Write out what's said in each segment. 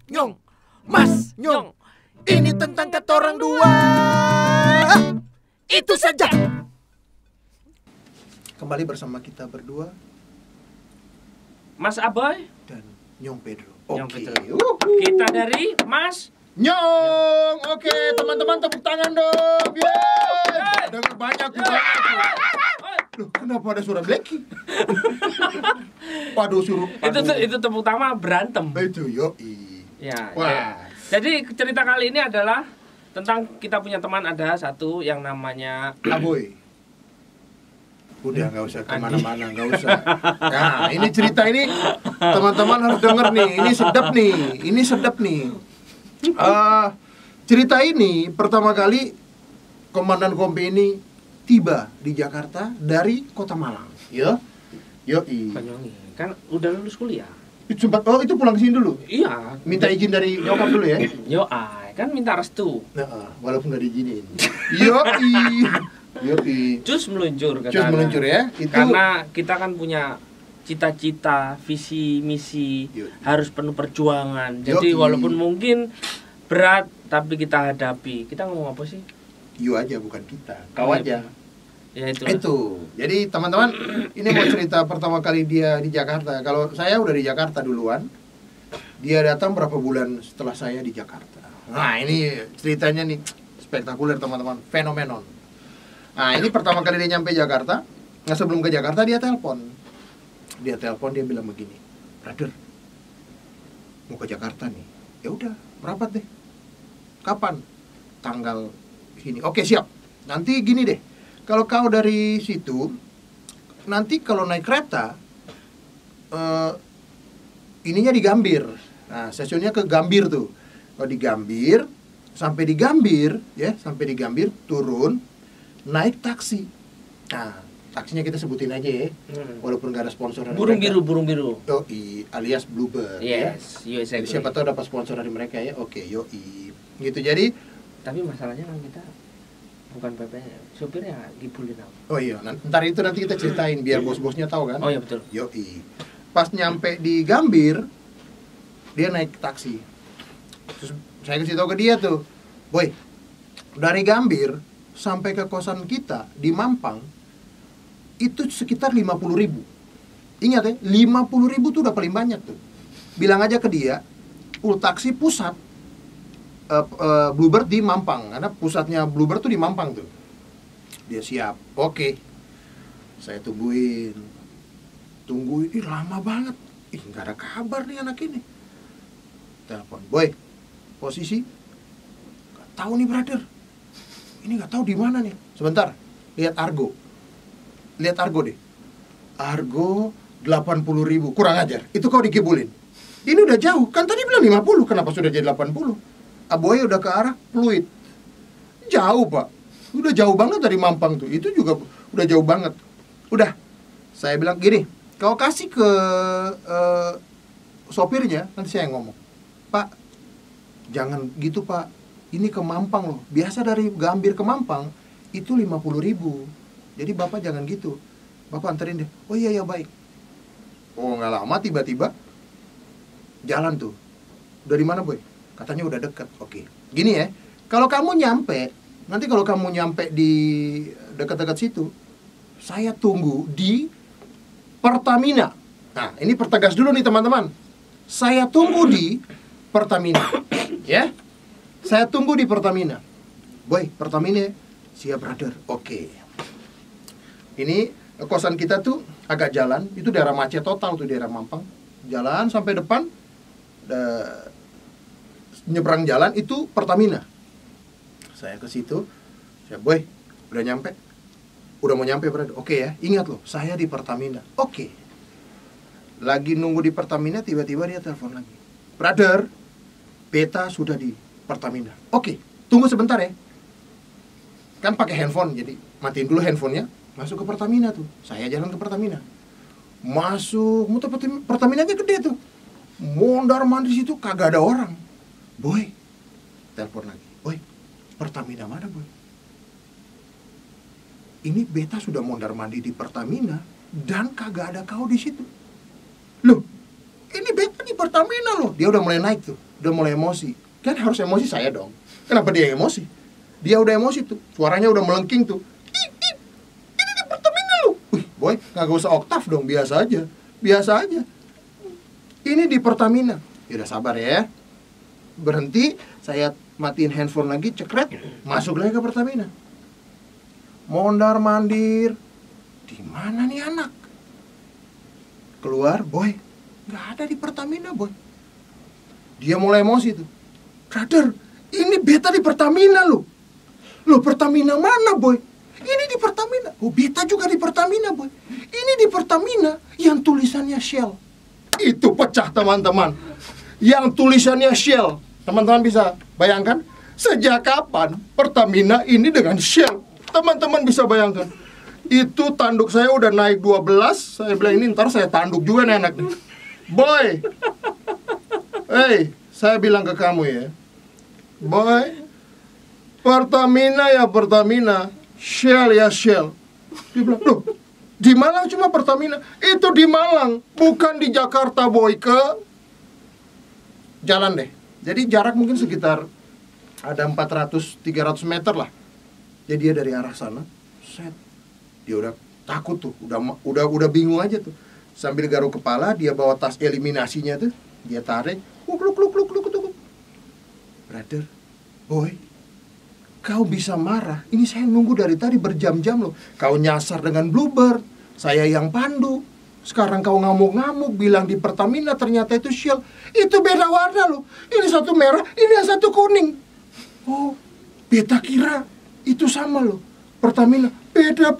Nyong, Mas Nyong, ini tentang kata orang dua. Itu saja. Kembali bersama kita berdua, Mas Aboy dan Nyong Pedro. Nyong Oke. Pedro. Kita dari Mas Nyong. Oke, teman-teman tepuk tangan dong. Yeay. Dengar banyak. Loh, kenapa ada suara Blacky? Waduh, suruh. Itu tepuk tangan berantem. Itu yoi. Ya. Wah. Jadi cerita kali ini adalah tentang kita punya teman, ada satu yang namanya Aboy. Udah nggak usah kemana-mana, nggak usah. Nah, ini cerita ini teman-teman harus denger nih. Ini sedap nih. Cerita ini pertama kali Komandan Kompi ini tiba di Jakarta dari Kota Malang. Ya, yoi. Banyuwangi. Kan udah lulus kuliah. Itu pulang ke sini dulu. Iya. Minta izin dari nyokap dulu ya. Yo, kan minta restu. Nah, walaupun nggak diizinin. Yoi. Cus meluncur ke Cus sana. meluncur ya. Itu Karena kita kan punya cita-cita, visi, misi, Yoi. harus penuh perjuangan. Jadi Yoi. walaupun mungkin berat, tapi kita hadapi. Kita ngomong apa sih? you aja, bukan kita. Kau Oh, aja. Ya itu. Itu. Jadi teman-teman, ini mau cerita pertama kali dia di Jakarta. Kalau saya udah di Jakarta duluan, dia datang berapa bulan setelah saya di Jakarta. Nah, ini ceritanya nih spektakuler teman-teman, fenomenon. Nah, ini pertama kali dia nyampe Jakarta. Nah, sebelum ke Jakarta dia telepon. Dia bilang begini, "Brother, mau ke Jakarta nih." Ya udah, merapat deh. Kapan? Tanggal ini. Oke, siap. Nanti gini deh. Kalau kau dari situ, nanti kalau naik kereta, ininya di Gambir. Nah, stasiunnya ke Gambir tuh. Kalau di Gambir, sampai di Gambir, turun, naik taksi. Nah, taksinya kita sebutin aja ya, walaupun gak ada sponsor dari Burung mereka. biru. Yoi, alias Bluebird. Yes, Ya. USA. Jadi siapa tahu dapat sponsor dari mereka ya. Oke, yoi. Gitu, jadi Tapi masalahnya kan kita bukan PP-nya, supirnya dibully tau. oh iya, ntar itu nanti kita ceritain biar bos-bosnya tahu kan. Oh iya betul. Yoi. Pas nyampe di Gambir, dia naik taksi. Terus saya kasih tahu ke dia tuh, "Boy, dari Gambir sampai ke kosan kita di Mampang itu sekitar 50.000. Ingat ya, 50.000 tuh udah paling banyak tuh. Bilang aja ke dia, taksi pusat Bluebird di Mampang, karena pusatnya Bluebird tuh di Mampang tuh." Dia siap. Oke. Saya tungguin, ih lama banget. Ih, nggak ada kabar nih anak ini. Telepon, "Boy, posisi?" "Nggak tahu nih, brother. Ini nggak tahu di mana nih." "Sebentar, lihat Argo deh. Argo 80.000, kurang ajar. Itu kau dikibulin. Ini udah jauh, kan tadi bilang 50, kenapa sudah jadi 80? Aboy udah ke arah Pluit. Jauh, Pak. Udah jauh banget dari Mampang tuh. Itu juga udah jauh banget. Udah, saya bilang gini, kau kasih ke sopirnya, nanti saya yang ngomong. "Pak, jangan gitu, Pak. Ini ke Mampang loh. Biasa dari Gambir ke Mampang itu 50.000. Jadi Bapak jangan gitu. Bapak anterin deh." "Oh iya, baik." Oh, nggak lama tiba-tiba jalan tuh. "Dari mana, Boy?" "Katanya udah deket." "Oke. Gini ya, kalau kamu nyampe di dekat-dekat situ, saya tunggu di Pertamina." Nah, ini pertegas dulu nih teman-teman. Saya tunggu di Pertamina. Ya. Saya tunggu di Pertamina. "Boy, Pertamina." "Siap, brother." Oke. Ini kosan kita tuh agak jalan, itu daerah macet total tuh, daerah Mampang. Jalan sampai depan, nyebrang jalan itu Pertamina. Saya ke situ. "Boy, udah nyampe?" "Udah mau nyampe, brother." "Oke ya, ingat loh, saya di Pertamina." "Oke." Lagi nunggu di Pertamina, tiba-tiba dia telepon lagi. "Brother, beta sudah di Pertamina." "Oke, tunggu sebentar ya." Kan pakai handphone, jadi matiin dulu handphonenya, masuk ke Pertamina tuh. Saya jalan ke Pertamina. Masuk, muter Pertaminanya gede tuh. Mondar mandir situ kagak ada orang. "Boy," telepon lagi. "Boy, Pertamina mana, Boy?" "Ini beta sudah mondar mandir di Pertamina dan kagak ada kau di situ." "Loh, ini beta di Pertamina loh." Dia udah mulai naik tuh. udah mulai emosi. Kan harus emosi saya dong. Kenapa dia emosi? Dia udah emosi tuh, suaranya udah melengking tuh. Ini di Pertamina lu. Wih, boy, kagak usah oktav dong, biasa aja. Biasa aja. Ini di Pertamina. Ya udah sabar ya. Berhenti, saya matiin handphone lagi, cekret, masuk lagi ke Pertamina. Mondar-mandir. Di mana nih anak? Keluar, boy. Nggak ada di Pertamina, boy. Dia mulai emosi tuh. Brother, ini beta di Pertamina loh. Loh, Pertamina mana, boy? Ini di Pertamina. Oh, beta juga di Pertamina, boy. Ini di Pertamina yang tulisannya Shell. Itu pecah, teman-teman. Yang tulisannya Shell. Teman-teman bisa bayangkan? Sejak kapan Pertamina ini dengan Shell? Teman-teman bisa bayangkan? Itu tanduk saya udah naik 12. Saya bilang, ini ntar saya tanduk juga nih anak nih. Boy, hey, saya bilang ke kamu ya, boy, Pertamina ya Pertamina, Shell ya Shell. Dia bilang, loh, di Malang cuma Pertamina. Itu di Malang, bukan di Jakarta, boy. Ke jalan deh. Jadi jarak mungkin sekitar ada 400-300 meter lah. Jadi dia dari arah sana, set, dia udah takut tuh, udah bingung aja tuh. Sambil garuk kepala, dia bawa tas eliminasinya tuh, dia tarik, kluk. Brother, boy, kau bisa marah? Ini saya nunggu dari tadi berjam-jam loh. Kau nyasar dengan Bluebird, saya yang pandu. Sekarang kau ngamuk-ngamuk bilang di Pertamina, ternyata itu Shell. Itu beda warna loh. Ini satu merah, ini yang satu kuning. Oh, beta kira itu sama loh. Pertamina, beda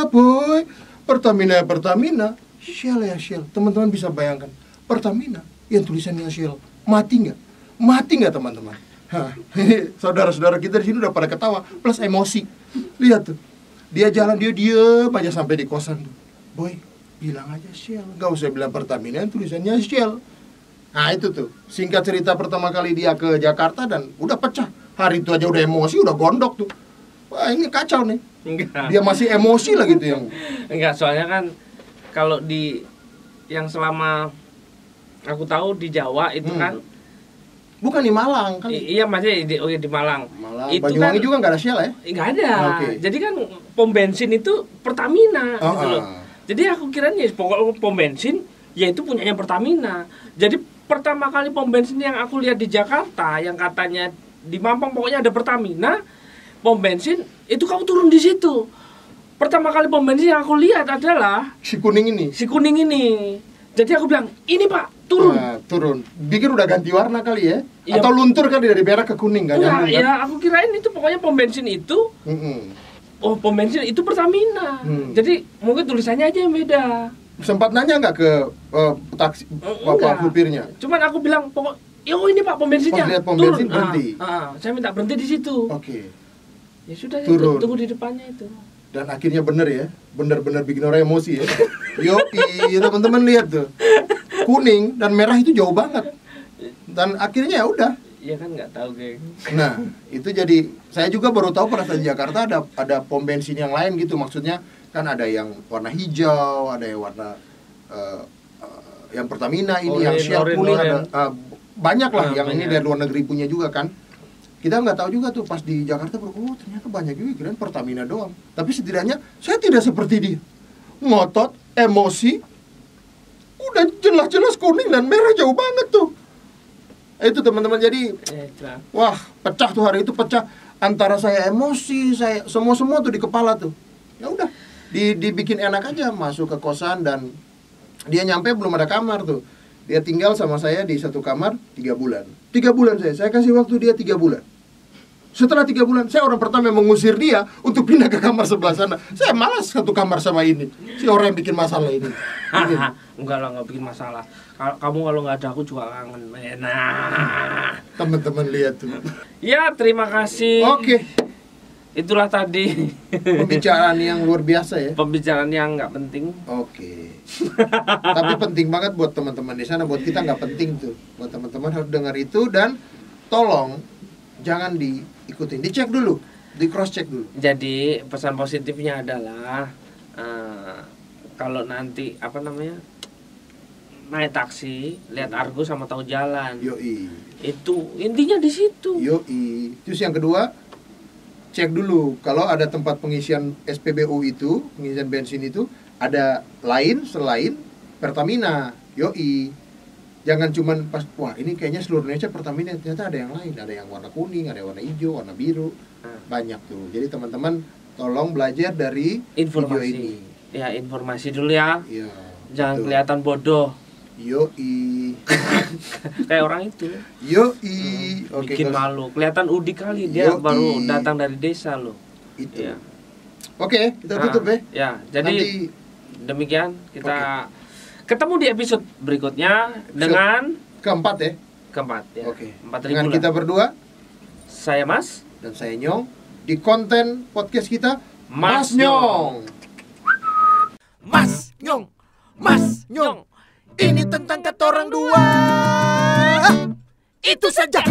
boy. Pertamina ya Pertamina, Shell ya Shell. Teman-teman bisa bayangkan, Pertamina yang tulisannya Shell, mati nggak teman-teman? Saudara-saudara kita di sini udah pada ketawa, plus emosi. Lihat tuh, dia jalan, dia diem aja sampai di kosan tuh. Boy, bilang aja Shell, nggak usah bilang Pertamina yang tulisannya Shell. Nah itu tuh, singkat cerita pertama kali dia ke Jakarta dan udah pecah. Hari itu aja udah emosi, udah gondok tuh. Wah ini kacau nih. Enggak. Dia masih emosi lah gitu yang. Enggak, soalnya kan kalau di yang selama aku tahu di Jawa itu kan bukan di Malang kan? Iya, masih di Malang. Itu Banyuwangi kan, juga nggak ada Shell ya? Nggak ada. Okay. Jadi kan pom bensin itu Pertamina gitu loh. Jadi aku kiranya pokoknya pom bensin ya itu punyanya Pertamina. Jadi pertama kali pom bensin yang aku lihat di Jakarta yang katanya di Mampang pokoknya ada Pertamina, pom bensin itu kamu turun di situ. Pertama kali pom bensin yang aku lihat adalah si kuning ini. Jadi aku bilang, ini Pak, turun. Nah, turun. Pikir udah ganti warna kali ya? Iya. Atau luntur kali dari merah ke kuning kan? Enggak, ya aku kirain itu pokoknya pom bensin itu. Oh, pom bensin itu Pertamina. Jadi mungkin tulisannya aja yang beda. Sempat nanya nggak ke taksi bapak supirnya? Cuman aku bilang, pokok, yo ini Pak pom bensinnya. Lihat pom bensin berhenti. Saya minta berhenti di situ. Oke. Ya sudah, turun. Tunggu di depannya itu. Dan akhirnya bener bikin orang emosi ya. Yoi, teman-teman lihat tuh, kuning dan merah itu jauh banget. Dan akhirnya ya udah. Iya kan nggak tahu geng. Nah itu jadi saya juga baru tahu pada saat di Jakarta ada pom bensin yang lain gitu. Maksudnya kan ada yang warna hijau, ada yang warna yang Pertamina ini, yang Shell kuning, ada banyak lah yang banyak. Ini dari luar negeri punya juga kan. Kita nggak tahu juga tuh pas di Jakarta, ternyata banyak juga kirain Pertamina doang. Tapi setidaknya saya tidak seperti dia, ngotot, emosi, udah jelas-jelas kuning dan merah jauh banget tuh. Itu teman-teman, jadi wah pecah tuh hari itu, pecah antara saya emosi, saya semua tuh di kepala tuh. Ya udah dibikin enak aja, masuk ke kosan dan dia nyampe belum ada kamar tuh. Dia tinggal sama saya di satu kamar 3 bulan. 3 bulan saya kasih waktu dia 3 bulan. Setelah 3 bulan, saya orang pertama yang mengusir dia untuk pindah ke kamar sebelah sana. Saya malas satu kamar sama ini. Si orang yang bikin masalah ini. Enggak lah, nggak bikin masalah. Kamu kalau nggak ada aku juga kangen. Nah, teman-teman lihat tuh. Ya, terima kasih. Oke. Itulah tadi pembicaraan yang luar biasa ya. Pembicaraan yang nggak penting. Oke. Tapi penting banget buat teman-teman di sana. Buat kita nggak penting tuh. Buat teman-teman harus dengar itu dan tolong jangan diikutin, dicek dulu, di cross check dulu. Jadi pesan positifnya adalah kalau nanti naik taksi, lihat Argo sama tahu jalan. Yoi. Itu intinya di situ. Yoi. Terus yang kedua, cek dulu kalau ada tempat pengisian SPBU itu, pengisian bensin itu ada lain selain Pertamina. Yoi. Jangan cuman pas, wah ini kayaknya seluruh Indonesia Pertamina, ternyata ada yang lain, ada yang warna kuning, ada yang warna hijau, warna biru, banyak tuh. Jadi teman-teman tolong belajar dari Informasi. video ini. Ya informasi dulu ya. Iya. Jangan betul. kelihatan bodoh. Yoi. Kayak orang itu. Yoi. Oke, Bikin Kos. malu. Kelihatan Udi kali dia Yoi. baru datang dari desa loh. Itu. Iya. Oke, kita tutup ya. Ya, jadi Nanti demikian kita ketemu di episode berikutnya dengan keempat ya. keempat ya. Oke. 4.000 Dengan lah. kita berdua Saya Mas dan saya Nyong di konten podcast kita Mas Nyong. Mas Nyong, Mas Nyong. Ini tentang kata orang dua. Itu saja.